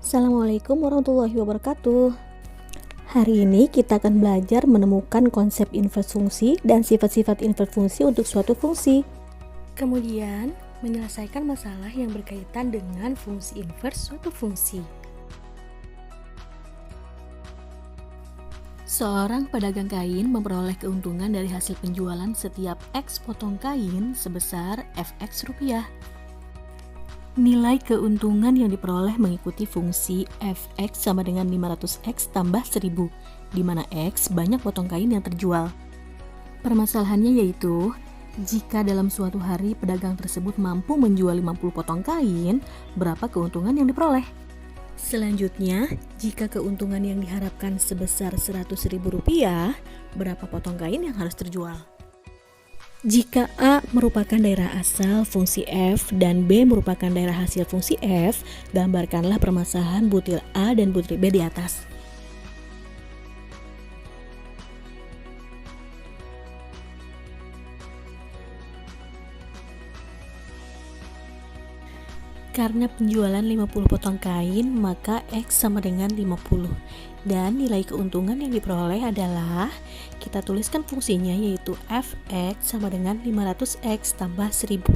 Assalamualaikum warahmatullahi wabarakatuh. Hari ini kita akan belajar menemukan konsep inverse fungsi dan sifat-sifat inverse fungsi untuk suatu fungsi. Kemudian, menyelesaikan masalah yang berkaitan dengan fungsi inverse suatu fungsi. Seorang pedagang kain memperoleh keuntungan dari hasil penjualan setiap X potong kain sebesar Fx rupiah. Nilai keuntungan yang diperoleh mengikuti fungsi Fx sama dengan 500x tambah 1000, di mana X banyak potong kain yang terjual. Permasalahannya yaitu, jika dalam suatu hari pedagang tersebut mampu menjual 50 potong kain, berapa keuntungan yang diperoleh? Selanjutnya, jika keuntungan yang diharapkan sebesar Rp100.000, berapa potong kain yang harus terjual? Jika A merupakan daerah asal fungsi F dan B merupakan daerah hasil fungsi F, gambarkanlah permasalahan butir A dan butir B di atas. Karena penjualan 50 potong kain, maka X sama dengan 50. Dan nilai keuntungan yang diperoleh adalah, kita tuliskan fungsinya yaitu Fx sama dengan 500x tambah 1000.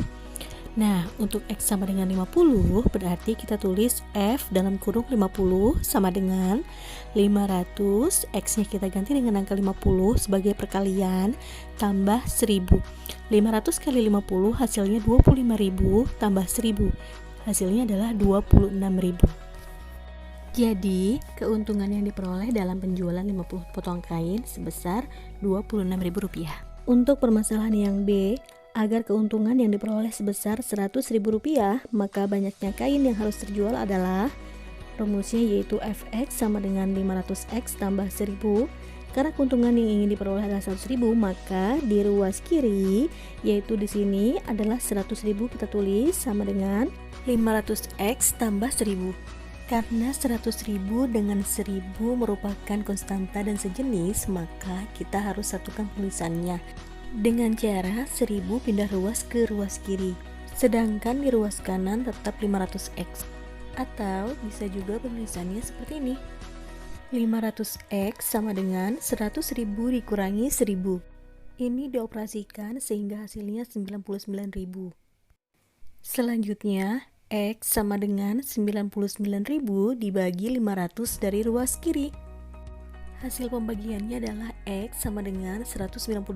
Nah, untuk X sama dengan 50, berarti kita tulis F dalam kurung 50 sama dengan 500, X-nya kita ganti dengan angka 50 sebagai perkalian, tambah 1000. 500 kali 50 hasilnya 25.000 tambah 1000. Hasilnya adalah 26.000. Jadi, keuntungan yang diperoleh dalam penjualan 50 potong kain sebesar Rp26.000. Untuk permasalahan yang B, agar keuntungan yang diperoleh sebesar Rp100.000, maka banyaknya kain yang harus terjual adalah, rumusnya yaitu Fx sama dengan 500x tambah 1000. Karena keuntungan yang ingin diperoleh adalah 100.000, maka di ruas kiri, yaitu di sini adalah 100.000 kita tulis sama dengan 500x tambah 1000. Karena 100.000 dengan 1000 merupakan konstanta dan sejenis, maka kita harus satukan tulisannya dengan cara 1000 pindah ruas ke ruas kiri. Sedangkan di ruas kanan tetap 500x. Atau bisa juga penulisannya seperti ini. 500x sama dengan 100.000 dikurangi 1000. Ini dioperasikan sehingga hasilnya 99.000. Selanjutnya, X sama dengan 99.000 dibagi 500 dari ruas kiri. Hasil pembagiannya adalah X sama dengan 198.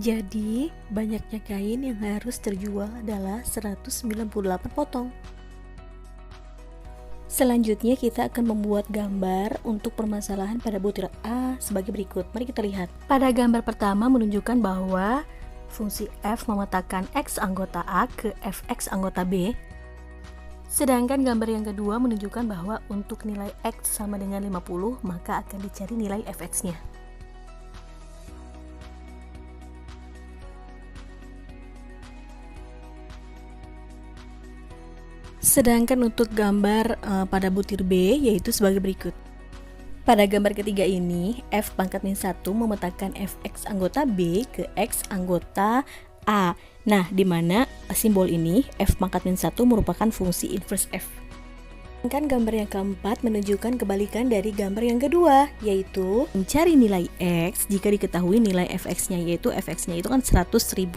Jadi, banyaknya kain yang harus terjual adalah 198 potong. Selanjutnya kita akan membuat gambar untuk permasalahan pada butir A sebagai berikut. Mari kita lihat. Pada gambar pertama menunjukkan bahwa fungsi F memetakan X anggota A ke Fx anggota B. Sedangkan gambar yang kedua menunjukkan bahwa untuk nilai X sama dengan 50, maka akan dicari nilai Fx-nya. Sedangkan untuk gambar pada butir B yaitu sebagai berikut. Pada gambar ketiga ini, F pangkat min 1 memetakan Fx anggota B ke X anggota A. Nah, di mana simbol ini F pangkat min 1 merupakan fungsi inverse F. Sedangkan gambar yang keempat menunjukkan kebalikan dari gambar yang kedua, yaitu mencari nilai X jika diketahui nilai Fx-nya, yaitu Fx-nya itu kan 100.000.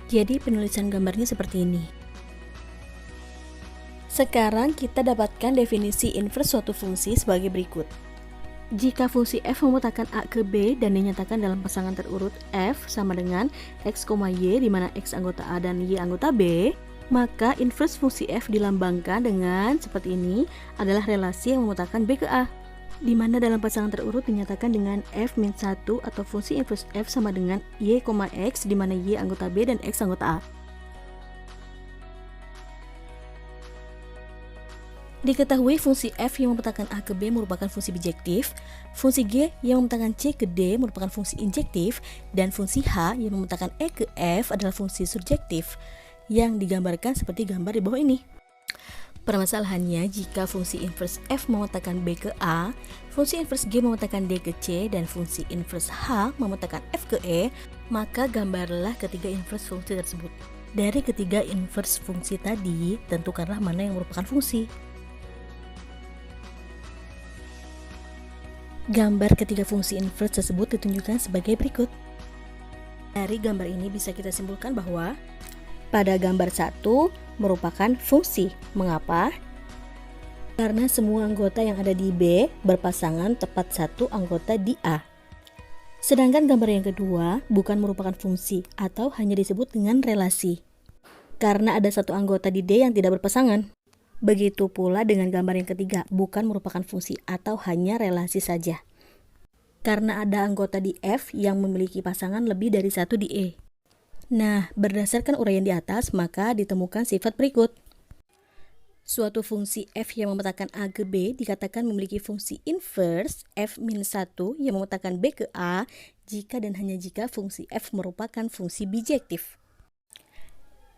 Jadi penulisan gambarnya seperti ini. Sekarang kita dapatkan definisi inverse suatu fungsi sebagai berikut. Jika fungsi F memetakan A ke B dan dinyatakan dalam pasangan terurut F sama dengan X, Y, di mana X anggota A dan Y anggota B, maka inverse fungsi F dilambangkan dengan seperti ini adalah relasi yang memetakan B ke A, di mana dalam pasangan terurut dinyatakan dengan F-1 atau fungsi inverse F sama dengan Y, X, di mana Y anggota B dan X anggota A. Diketahui fungsi F yang memetakan A ke B merupakan fungsi bijektif, fungsi G yang memetakan C ke D merupakan fungsi injektif, dan fungsi H yang memetakan E ke F adalah fungsi surjektif, yang digambarkan seperti gambar di bawah ini. Permasalahannya, jika fungsi inverse F memetakan B ke A, fungsi inverse G memetakan D ke C, dan fungsi inverse H memetakan F ke E, maka gambarlah ketiga inverse fungsi tersebut. Dari ketiga inverse fungsi tadi, tentukanlah mana yang merupakan fungsi. Gambar ketiga fungsi inverse tersebut ditunjukkan sebagai berikut. Dari gambar ini bisa kita simpulkan bahwa pada gambar 1 merupakan fungsi. Mengapa? Karena semua anggota yang ada di B berpasangan tepat satu anggota di A. Sedangkan gambar yang kedua bukan merupakan fungsi atau hanya disebut dengan relasi. Karena ada satu anggota di D yang tidak berpasangan. Begitu pula dengan gambar yang ketiga, bukan merupakan fungsi atau hanya relasi saja. Karena ada anggota di F yang memiliki pasangan lebih dari satu di E. Nah, berdasarkan uraian di atas, maka ditemukan sifat berikut. Suatu fungsi F yang memetakan A ke B dikatakan memiliki fungsi inverse F-1 yang memetakan B ke A jika dan hanya jika fungsi F merupakan fungsi bijektif.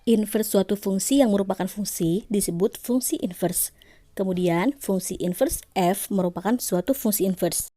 Inverse suatu fungsi yang merupakan fungsi disebut fungsi inverse. Kemudian, fungsi inverse F merupakan suatu fungsi inverse.